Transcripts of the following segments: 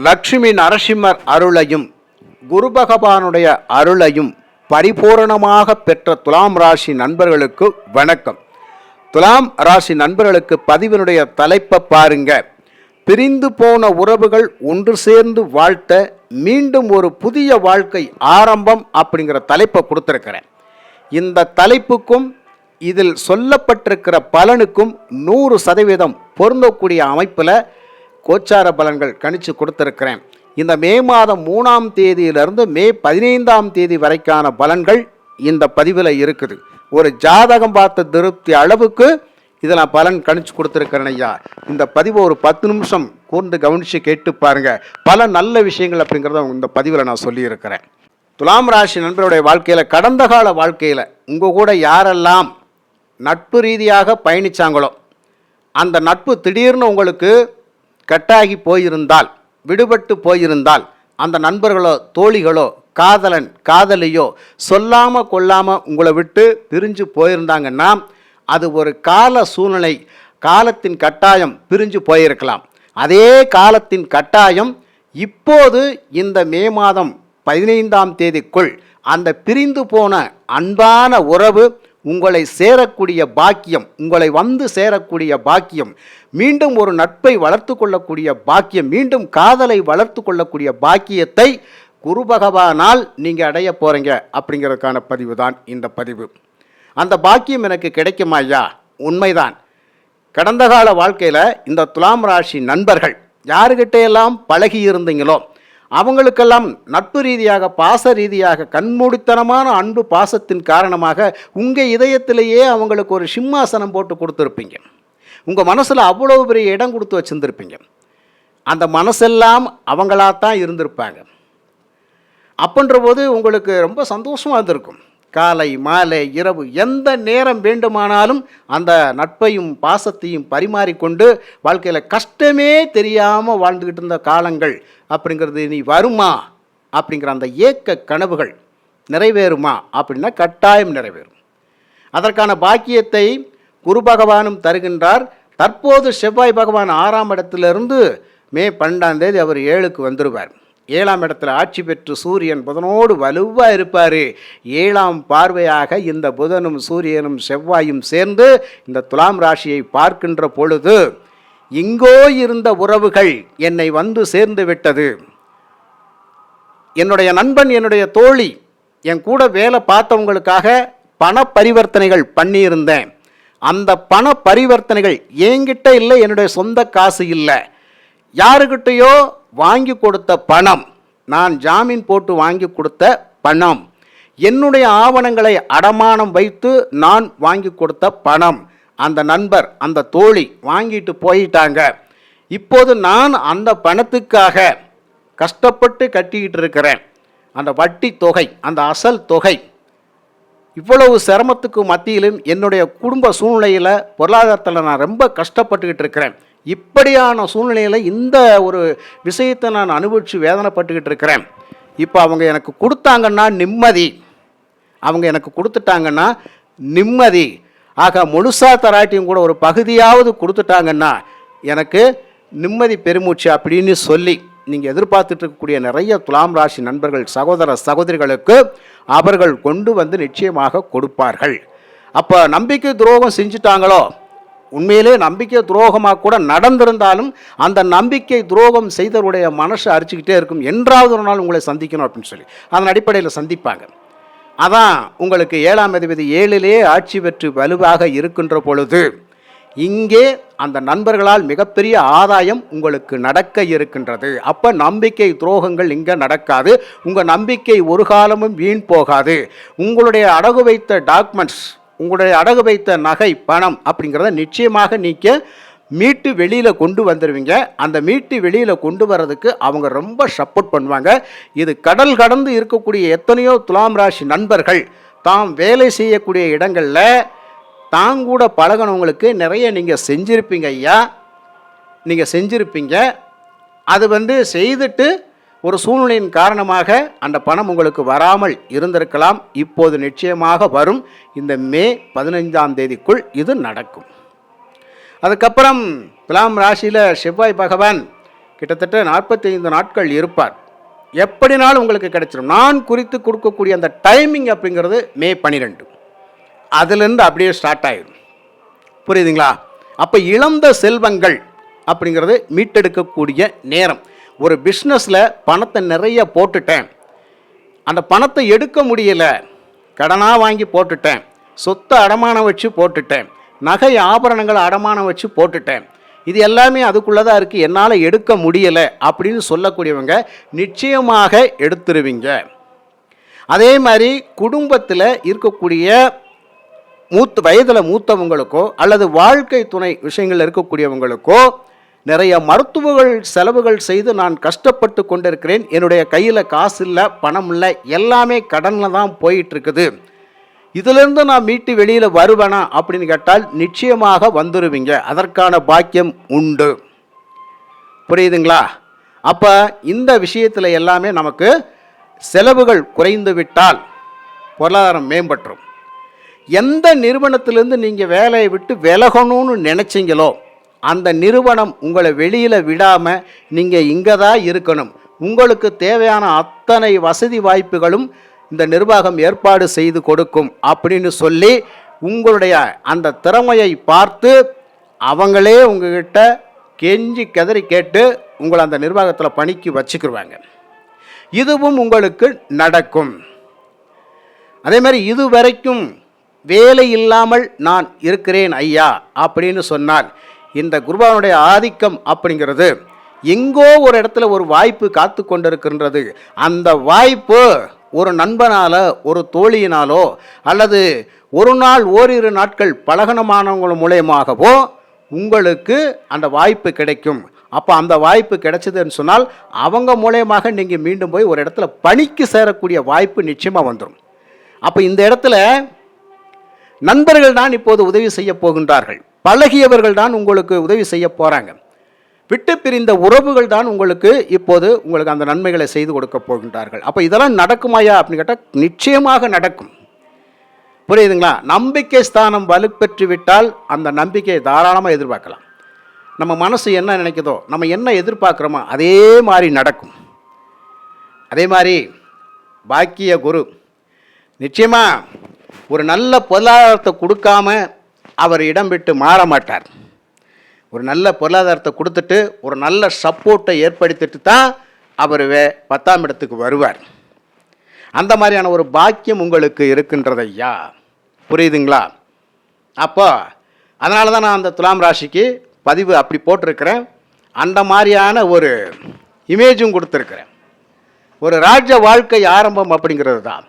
லட்சுமி நரசிம்மர் அருளையும் குரு பகவானுடைய அருளையும் பரிபூரணமாக பெற்ற துலாம் ராசி நண்பர்களுக்கு வணக்கம். துலாம் ராசி நண்பர்களுக்கு பதிவினுடைய தலைப்பை பாருங்க. பிரிந்து போன உறவுகள் ஒன்று சேர்ந்து வாழ்த்த மீண்டும் ஒரு புதிய வாழ்க்கை ஆரம்பம் அப்படிங்கிற தலைப்பை கொடுத்துருக்கிறேன். இந்த தலைப்புக்கும் இதில் சொல்லப்பட்டிருக்கிற பலனுக்கும் 100% பொருந்தக்கூடிய அமைப்பில் கோச்சார பலன்கள் கணிச்சு கொடுத்துருக்கிறேன். இந்த மே மாதம் 3ஆம் தேதியிலிருந்து மே 15ஆம் தேதி வரைக்கான பலன்கள் இந்த பதிவில் இருக்குது. ஒரு ஜாதகம் பார்த்த திருப்தி அளவுக்கு இதில் நான் பலன் கணிச்சு கொடுத்துருக்கிறேன் ஐயா. இந்த பதிவை ஒரு 10 நிமிஷம் கூர்ந்து கவனித்து கேட்டு பாருங்கள். பல நல்ல விஷயங்கள் அப்படிங்கிறத இந்த பதிவில் நான் சொல்லியிருக்கிறேன். துலாம் ராசி நண்பருடைய வாழ்க்கையில், கடந்த கால வாழ்க்கையில் உங்கள் கூட யாரெல்லாம் நட்பு ரீதியாக பயணித்தாங்களோ அந்த நட்பு திடீர்னு உங்களுக்கு கட்டாகி போயிருந்தால், விடுபட்டு போயிருந்தால், அந்த நண்பர்களோ தோழிகளோ காதலன் காதலியோ சொல்லாமல் கொள்ளாமல் உங்களை விட்டு பிரிஞ்சு போயிருந்தாங்கன்னா அது ஒரு கால சூழ்நிலை, காலத்தின் கட்டாயம் பிரிஞ்சு போயிருக்கலாம். அதே காலத்தின் கட்டாயம் இப்போது இந்த மே மாதம் 15ஆம் தேதிக்குள் அந்த பிரிந்து போன அன்பான உறவு உங்களை சேரக்கூடிய பாக்கியம், உங்களை வந்து சேரக்கூடிய பாக்கியம், மீண்டும் ஒரு நட்பை வளர்த்து கொள்ளக்கூடிய பாக்கியம், மீண்டும் காதலை வளர்த்து கொள்ளக்கூடிய பாக்கியத்தை குரு பகவானால் நீங்கள் அடைய போகிறீங்க அப்படிங்கிறதுக்கான பதிவு தான் இந்த பதிவு. அந்த பாக்கியம் எனக்கு கிடைக்குமா ஐயா? உண்மைதான். கடந்த கால வாழ்க்கையில் இந்த துலாம் ராசி நண்பர்கள் யாருக்கிட்டையெல்லாம் பழகி இருந்தீங்களோ அவங்களுக்கெல்லாம் நட்பு ரீதியாக பாச ரீதியாக கண்மூடித்தனமான அன்பு பாசத்தின் காரணமாக உங்கள் இதயத்திலேயே அவங்களுக்கு ஒரு சிம்மாசனம் போட்டு கொடுத்துருப்பீங்க. உங்கள் மனசில் அவ்வளோ பெரிய இடம் கொடுத்து வச்சுருந்துருப்பீங்க. அந்த மனசெல்லாம் அவங்களாத்தான் இருந்திருப்பாங்க. அப்படின்ற போது உங்களுக்கு ரொம்ப சந்தோஷமாக இருந்திருக்கும். காலை மாலை இரவு எந்த நேரம் வேண்டுமானாலும் அந்த நட்பையும் பாசத்தையும் பரிமாறிக்கொண்டு வாழ்க்கையில் கஷ்டமே தெரியாமல் வாழ்ந்துக்கிட்டு இருந்த காலங்கள் அப்படிங்கிறது இனி வருமா அப்படிங்கிற அந்த ஏக்க கனவுகள் நிறைவேறுமா அப்படின்னா கட்டாயம் நிறைவேறும். அதற்கான பாக்கியத்தை குரு பகவானும் தருகின்றார். தற்போது செவ்வாய் பகவான் 6ஆம் இடத்திலிருந்து மே 12ஆம் தேதி அவர் 7க்கு வந்துடுவார். 7ஆம் இடத்துல ஆட்சி பெற்று சூரியன் புதனோடு வலுவாக இருப்பார். 7ஆம் பார்வையாக இந்த புதனும் சூரியனும் செவ்வாயும் சேர்ந்து இந்த துலாம் ராசியை பார்க்கின்ற பொழுது எங்கோ இருந்த உறவுகள் என்னை வந்து சேர்ந்து விட்டது. என்னுடைய நண்பன், என்னுடைய தோழி, என் கூட வேலை பார்த்தவங்களுக்காக பண பரிவர்த்தனைகள் பண்ணியிருந்தேன். அந்த பண பரிவர்த்தனைகள் என்கிட்ட இல்லை, என்னுடைய சொந்த காசு இல்லை, யாருக்கிட்டையோ வாங்கி கொடுத்த பணம், நான் ஜாமீன் போட்டு வாங்கி கொடுத்த பணம், என்னுடைய ஆவணங்களை அடமானம் வைத்து நான் வாங்கி கொடுத்த பணம், அந்த நண்பர் அந்த தோழி வாங்கிட்டு போயிட்டாங்க. இப்போது நான் அந்த பணத்துக்காக கஷ்டப்பட்டு கட்டிக்கிட்டு இருக்கிறேன். அந்த வட்டி தொகை, அந்த அசல் தொகை, இவ்வளவு சிரமத்துக்கு மத்தியிலும் என்னுடைய குடும்ப சூழ்நிலையில் பொருளாதாரத்தில் நான் ரொம்ப கஷ்டப்பட்டுக்கிட்டு இருக்கிறேன். இப்படியான சூழ்நிலையில் இந்த ஒரு விஷயத்தை நான் அனுபவித்து வேதனைப்பட்டுக்கிட்டு இருக்கிறேன். இப்போ அவங்க எனக்கு கொடுத்தாங்கன்னா நிம்மதி, அவங்க எனக்கு கொடுத்துட்டாங்கன்னா நிம்மதி, ஆக முழுசா தராட்டியும் கூட ஒரு பகுதியாவது கொடுத்துட்டாங்கன்னா எனக்கு நிம்மதி பெருமூச்சு அப்படின்னு சொல்லி நீங்கள் எதிர்பார்த்துட்டு இருக்கக்கூடிய நிறைய துலாம் ராசி நண்பர்கள் சகோதர சகோதரிகளுக்கு அவர்கள் கொண்டு வந்து நிச்சயமாக கொடுப்பார்கள். அப்போ நம்பிக்கை துரோகம் செஞ்சுட்டாங்களோ, உண்மையிலே நம்பிக்கை துரோகமாக கூட நடந்திருந்தாலும் அந்த நம்பிக்கை துரோகம் செய்தவருடைய மனசு அரிச்சுக்கிட்டே இருக்கும். என்றாவது ஒரு நாள் உங்களை சந்திக்கணும் அப்படின்னு சொல்லி அதன் அடிப்படையில் சந்திப்பாங்க. அதான் உங்களுக்கு 7ஆம் அதிபதி 7லேயே ஆட்சி பெற்று வலுவாக இருக்கின்ற பொழுது இங்கே அந்த நண்பர்களால் மிகப்பெரிய ஆதாயம் உங்களுக்கு நடக்க இருக்கின்றது. அப்போ நம்பிக்கை துரோகங்கள் இங்கே நடக்காது. உங்கள் நம்பிக்கை ஒரு காலமும் வீண் போகாது. உங்களுடைய அடகு வைத்த டாக்குமெண்ட்ஸ், உங்களுடைய அடகு வைத்த நகை பணம் அப்படிங்கிறத நிச்சயமாக நீங்கள் மீட்டு வெளியில் கொண்டு வந்துடுவீங்க. அந்த மீட்டு வெளியில் கொண்டு வர்றதுக்கு அவங்க ரொம்ப சப்போர்ட் பண்ணுவாங்க. இது கடல் கடந்து இருக்கக்கூடிய எத்தனையோ துலாம் ராசி நண்பர்கள் தாம் வேலை செய்யக்கூடிய இடங்களில் தாங்கூட பழகினவங்களுக்கு நிறைய நீங்கள் செஞ்சுருப்பீங்க ஐயா, நீங்கள் செஞ்சுருப்பீங்க. அது செய்துட்டு ஒரு சூழ்நிலையின் காரணமாக அந்த பணம் உங்களுக்கு வராமல் இருந்திருக்கலாம். இப்போது நிச்சயமாக வரும். இந்த மே 15ஆம் தேதிக்குள் இது நடக்கும். அதுக்கப்புறம் துலாம் ராசியில் செவ்வாய் பகவான் கிட்டத்தட்ட 45 நாட்கள் இருப்பார். எப்படினாலும் உங்களுக்கு கிடைச்சிடும். நான் குறித்து கொடுக்கக்கூடிய அந்த டைமிங் அப்படிங்கிறது மே 12. அதுலேருந்து அப்படியே ஸ்டார்ட் ஆகிடும். புரியுதுங்களா? அப்போ இழந்த செல்வங்கள் அப்படிங்கிறது மீட்டெடுக்கக்கூடிய நேரம். ஒரு பிஸ்னஸில் பணத்தை நிறைய போட்டுட்டேன், அந்த பணத்தை எடுக்க முடியல, கடனாக வாங்கி போட்டுட்டேன், சொத்தை அடமானம் வச்சு போட்டுட்டேன், நகை ஆபரணங்களை அடமானம் வச்சு போட்டுட்டேன், இது எல்லாமே அதுக்குள்ளே தான் இருக்குது, என்னால் எடுக்க முடியலை அப்படின்னு சொல்லக்கூடியவங்க நிச்சயமாக எடுத்துருவீங்க. அதே மாதிரி குடும்பத்தில் இருக்கக்கூடிய வயதில் மூத்தவங்களுக்கோ அல்லது வாழ்க்கை துணை விஷயங்கள் இருக்கக்கூடியவங்களுக்கோ நிறைய மருத்துவங்கள் செலவுகள் செய்து நான் கஷ்டப்பட்டு கொண்டிருக்கிறேன், என்னுடைய கையில் காசு இல்லை, பணம் இல்லை, எல்லாமே கடனில் தான் போயிட்டுருக்குது, இதிலிருந்து நான் மீட்டு வெளியில் வருவேனா அப்படின்னு கேட்டால் நிச்சயமாக வந்துடுவீங்க. அதற்கான பாக்கியம் உண்டு. புரியுதுங்களா? அப்போ இந்த விஷயத்தில் எல்லாமே நமக்கு செலவுகள் குறைந்து விட்டால் பொருளாதாரம் மேம்பட்டுரும். எந்த நிறுவனத்திலேருந்து நீங்கள் வேலையை விட்டு விலகணும்னு நினச்சிங்களோ அந்த நிறுவனம் உங்களை வெளியில் விடாமல் நீங்கள் இங்கே தான் இருக்கணும், உங்களுக்கு தேவையான அத்தனை வசதி வாய்ப்புகளும் இந்த நிர்வாகம் ஏற்பாடு செய்து கொடுக்கும் அப்படின்னு சொல்லி உங்களுடைய அந்த திறமையை பார்த்து அவங்களே உங்ககிட்ட கெஞ்சி கதறி கேட்டு உங்களை அந்த நிர்வாகத்தில் பணிக்கு வச்சுக்கிடுவாங்க. இதுவும் உங்களுக்கு நடக்கும். அதே மாதிரி இதுவரைக்கும் வேலை இல்லாமல் நான் இருக்கிறேன் ஐயா அப்படின்னு சொன்னால் இந்த குருபகவானுடைய ஆதிக்கம் அப்படிங்கிறது எங்கோ ஒரு இடத்துல ஒரு வாய்ப்பு காத்து கொண்டிருக்கின்றது. அந்த வாய்ப்பு ஒரு நண்பனாலோ ஒரு தோழியினாலோ அல்லது ஒரு நாள் ஓரிரு நாட்கள் பழகனமானவங்க மூலயமாகவோ உங்களுக்கு அந்த வாய்ப்பு கிடைக்கும். அப்போ அந்த வாய்ப்பு கிடைச்சதுன்னு சொன்னால் அவங்க மூலயமாக நீங்கள் மீண்டும் போய் ஒரு இடத்துல பணிக்கு சேரக்கூடிய வாய்ப்பு நிச்சயமாக வந்துடும். அப்போ இந்த இடத்துல நண்பர்கள் தான் இப்போது உதவி செய்ய போகின்றார்கள், பழகியவர்கள் தான் உங்களுக்கு உதவி செய்ய போகிறாங்க, விட்டு பிரிந்த உறவுகள் தான் உங்களுக்கு இப்போது உங்களுக்கு அந்த நன்மைகளை செய்து கொடுக்க போகின்றார்கள். அப்போ இதெல்லாம் நடக்குமாயா அப்படின்னு கேட்டால் நிச்சயமாக நடக்கும். புரியுதுங்களா? நம்பிக்கை ஸ்தானம் வலுப்பெற்று விட்டால் அந்த நம்பிக்கையை தாராளமாக எதிர்பார்க்கலாம். நம்ம மனசு என்ன நினைக்குதோ, நம்ம என்ன எதிர்பார்க்குறோமோ அதே மாதிரி நடக்கும். அதே மாதிரி பாக்கிய குரு நிச்சயமாக ஒரு நல்ல பொருளாதாரத்தை கொடுக்காம அவர் இடம் விட்டு மாற மாட்டார். ஒரு நல்ல பொருளாதாரத்தை கொடுத்துட்டு ஒரு நல்ல சப்போர்ட்டை ஏற்படுத்திட்டு தான் அவர் 10ஆம் இடத்துக்கு வருவார். அந்த மாதிரியான ஒரு பாக்கியம் உங்களுக்கு இருக்கின்றது ஐயா. புரியுதுங்களா? அப்போ அதனால தான் நான் அந்த துலாம் ராசிக்கு பதிவு அப்படி போட்டிருக்கிறேன். அந்த மாதிரியான ஒரு இமேஜும் கொடுத்துருக்கிறேன். ஒரு ராஜ்ய வாழ்க்கை ஆரம்பம் அப்படிங்கிறது தான்.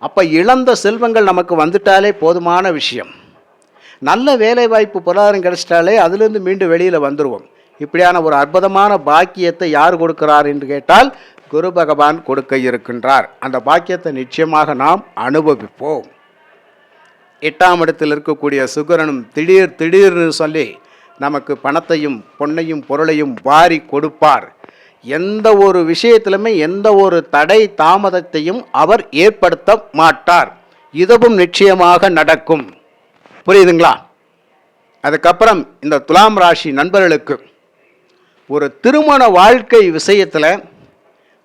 அப்போ இழந்த செல்வங்கள் நமக்கு வந்துட்டாலே போதுமான விஷயம். நல்ல வேலை வாய்ப்பு பொருளாதாரம் கிடைச்சிட்டாலே அதிலிருந்து மீண்டும் வெளியில் வந்துடுவோம். இப்படியான ஒரு அற்புதமான பாக்கியத்தை யார் கொடுக்கிறார் என்று கேட்டால் குரு பகவான் கொடுக்க இருக்கின்றார். அந்த பாக்கியத்தை நிச்சயமாக நாம் அனுபவிப்போம். 8ஆம் இடத்தில் இருக்கக்கூடிய சுக்கிரனும் திடீர்னு சொல்லி நமக்கு பணத்தையும் பொன்னையும் பொருளையும் வாரி கொடுப்பார். எந்த ஒரு விஷயத்திலுமே எந்த ஒரு தடை தாமதத்தையும் அவர் ஏற்படுத்த மாட்டார். இதுவும் நிச்சயமாக நடக்கும். புரியுதுங்களா? அதுக்கப்புறம் இந்த துலாம் ராசி நண்பர்களுக்கு ஒரு திருமண வாழ்க்கை விஷயத்தில்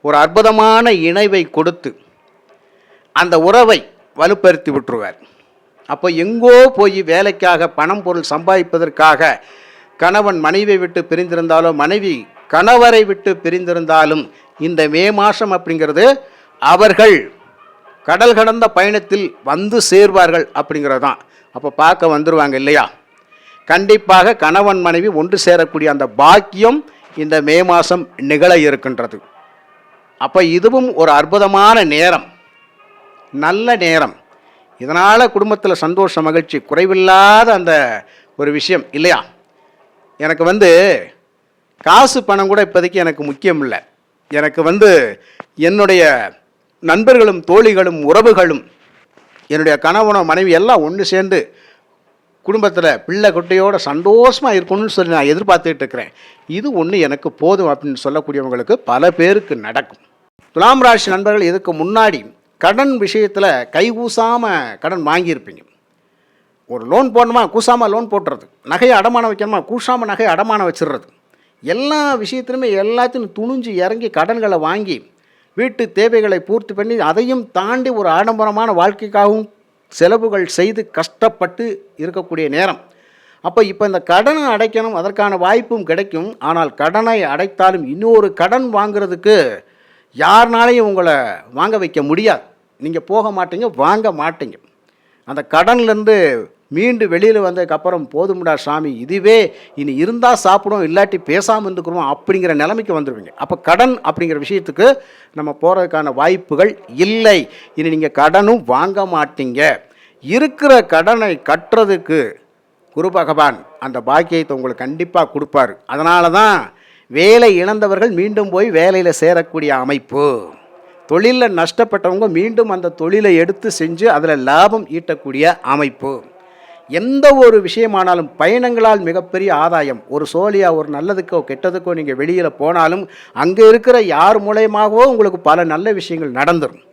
ஒரு அற்புதமான இணைவை கொடுத்து அந்த உறவை வலுப்படுத்தி விட்டுருவார். அப்போ எங்கோ போய் வேலைக்காக பணம் பொருள் சம்பாதிப்பதற்காக கணவன் மனைவியை விட்டு பிரிந்திருந்தாலோ மனைவி கணவரை விட்டு பிரிந்திருந்தாலும் இந்த மே மாதம் அப்படிங்கிறது அவர்கள் கடல் கடந்த பயணத்தில் வந்து சேர்வார்கள் அப்படிங்கிறது தான். அப்போ பார்க்க வந்துடுவாங்க இல்லையா? கண்டிப்பாக கணவன் மனைவி ஒன்று சேரக்கூடிய அந்த பாக்கியம் இந்த மே மாதம் நிகழ இருக்கின்றது. அப்போ இதுவும் ஒரு அற்புதமான நேரம், நல்ல நேரம். இதனால் குடும்பத்தில் சந்தோஷ மகிழ்ச்சி குறைவில்லாத அந்த ஒரு விஷயம் இல்லையா? எனக்கு காசு பணம் கூட இப்போதைக்கு எனக்கு முக்கியம் இல்லை. எனக்கு என்னுடைய நண்பர்களும் தோழிகளும் உறவுகளும் என்னுடைய கணவனோ மனைவி எல்லாம் ஒன்று சேர்ந்து குடும்பத்தில் பிள்ளை குட்டையோட சந்தோஷமாக இருக்கணும்னு சொல்லி நான் எதிர்பார்த்துக்கிட்டு இருக்கிறேன். இது ஒன்று எனக்கு போதும் அப்படின்னு சொல்லக்கூடியவங்களுக்கு பல பேருக்கு நடக்கும். துலாம் ராசி நண்பர்கள் இதுக்கு முன்னாடி கடன் விஷயத்தில் கைகூசாமல் கடன் வாங்கியிருப்பீங்க. ஒரு லோன் போடணுமா கூசாமல் லோன் போட்டுறது, நகையை அடமானம் வைக்கணுமா கூசாமல் நகையை அடமானம் வச்சிடுறது, எல்லா விஷயத்திலுமே எல்லாத்தையும் துணிஞ்சு இறங்கி கடன்களை வாங்கி வீட்டு தேவைகளை பூர்த்தி பண்ணி அதையும் தாண்டி ஒரு ஆடம்பரமான வாழ்க்கைக்காகவும் செலவுகள் செய்து கஷ்டப்பட்டு இருக்கக்கூடிய நேரம். அப்போ இப்போ இந்த கடனை அடைக்கணும், அதற்கான வாய்ப்பும் கிடைக்கும். ஆனால் கடனை அடைத்தாலும் இன்னொரு கடன் வாங்குறதுக்கு யாருனாலையும் உங்களை வாங்க வைக்க முடியாது. நீங்கள் போக மாட்டீங்க, வாங்க மாட்டீங்க. அந்த கடன்லேருந்து மீண்டு வெளியில் வந்ததுக்கப்புறம் போதும்டா சாமி, இதுவே இனி இருந்தால் சாப்பிடும், இல்லாட்டி பேசாமல் இருந்துக்கிறோம் அப்படிங்கிற நிலைமைக்கு வந்துடுவீங்க. அப்போ கடன் அப்படிங்கிற விஷயத்துக்கு நம்ம போகிறதுக்கான வாய்ப்புகள் இல்லை. இனி நீங்கள் கடனும் வாங்க மாட்டீங்க. இருக்கிற கடனை கட்டுறதுக்கு குரு பகவான் அந்த பாக்கியத்தை உங்களுக்கு கண்டிப்பாக கொடுப்பார். அதனால தான் வேலை இழந்தவர்கள் மீண்டும் போய் வேலையில் சேரக்கூடிய அமைப்பு, தொழிலில் நஷ்டப்பட்டவங்க மீண்டும் அந்த தொழிலை எடுத்து செஞ்சு அதில் லாபம் ஈட்டக்கூடிய அமைப்பு. எந்த ஒரு விஷயமானாலும் பயணங்களால் மிகப்பெரிய ஆதாயம். ஒரு சோழியா ஒரு நல்லதுக்கோ கெட்டதுக்கோ நீங்கள் வெளியில் போனாலும் அங்கே இருக்கிற யார் மூலயமாகவோ உங்களுக்கு பல நல்ல விஷயங்கள் நடந்துடும்.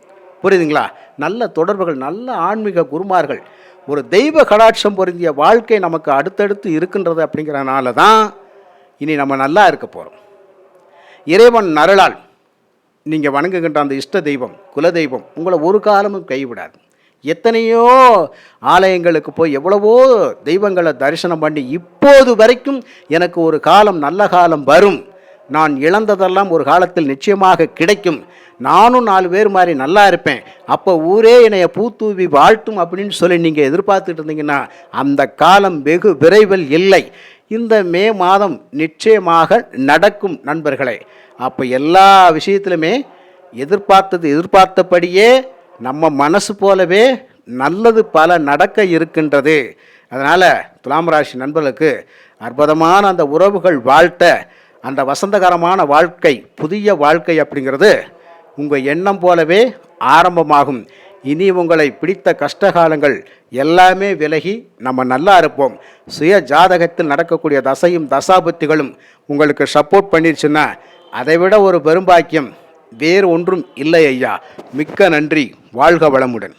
புரியுதுங்களா? நல்ல தொடர்புகள், நல்ல ஆன்மீக குருமார்கள், ஒரு தெய்வ கடாட்சம் பொருந்திய வாழ்க்கை நமக்கு அடுத்தடுத்து இருக்கின்றது. அப்படிங்கிறனால தான் இனி நம்ம நல்லா இருக்க போகிறோம். இறைவன் அருளால் நீங்கள் வணங்குகின்ற அந்த இஷ்ட தெய்வம், குலதெய்வம் உங்களை ஒரு காலமும் கைவிடாது. எத்தனையோ ஆலயங்களுக்கு போய் எவ்வளவோ தெய்வங்களை தரிசனம் பண்ணி இப்போது வரைக்கும் எனக்கு ஒரு காலம், நல்ல காலம் வரும், நான் இழந்ததெல்லாம் ஒரு காலத்தில் நிச்சயமாக கிடைக்கும், நானும் 4 பேர் மாதிரி நல்லா இருப்பேன், அப்போ ஊரே என்னைய பூத்தூவி வாழ்த்தும் அப்படின்னு சொல்லி நீங்கள் எதிர்பார்த்துட்டு இருந்தீங்கன்னா அந்த காலம் வெகு விரைவில் இல்லை. இந்த மே மாதம் நிச்சயமாக நடக்கும் நண்பர்களே. அப்போ எல்லா விஷயத்திலுமே எதிர்பார்த்தபடியே நம்ம மனசு போலவே நல்லது பல நடக்க இருக்கின்றது. அதனால் துலாம் ராசி நண்பர்களுக்கு அற்புதமான அந்த உறவுகள் வாழ்த்த, அந்த வசந்தகரமான வாழ்க்கை, புதிய வாழ்க்கை அப்படிங்கிறது உங்கள் எண்ணம் போலவே ஆரம்பமாகும். இனி உங்களை பிடித்த கஷ்டகாலங்கள் எல்லாமே விலகி நம்ம நல்லா இருப்போம். சுய ஜாதகத்தில் நடக்கக்கூடிய தசையும் தசாபுத்திகளும் உங்களுக்கு சப்போர்ட் பண்ணிருச்சுன்னா அதைவிட ஒரு பெரும்பாக்கியம் வேறு ஒன்றும் இல்லை ஐயா. மிக்க நன்றி. வாழ்க வளமுடன்.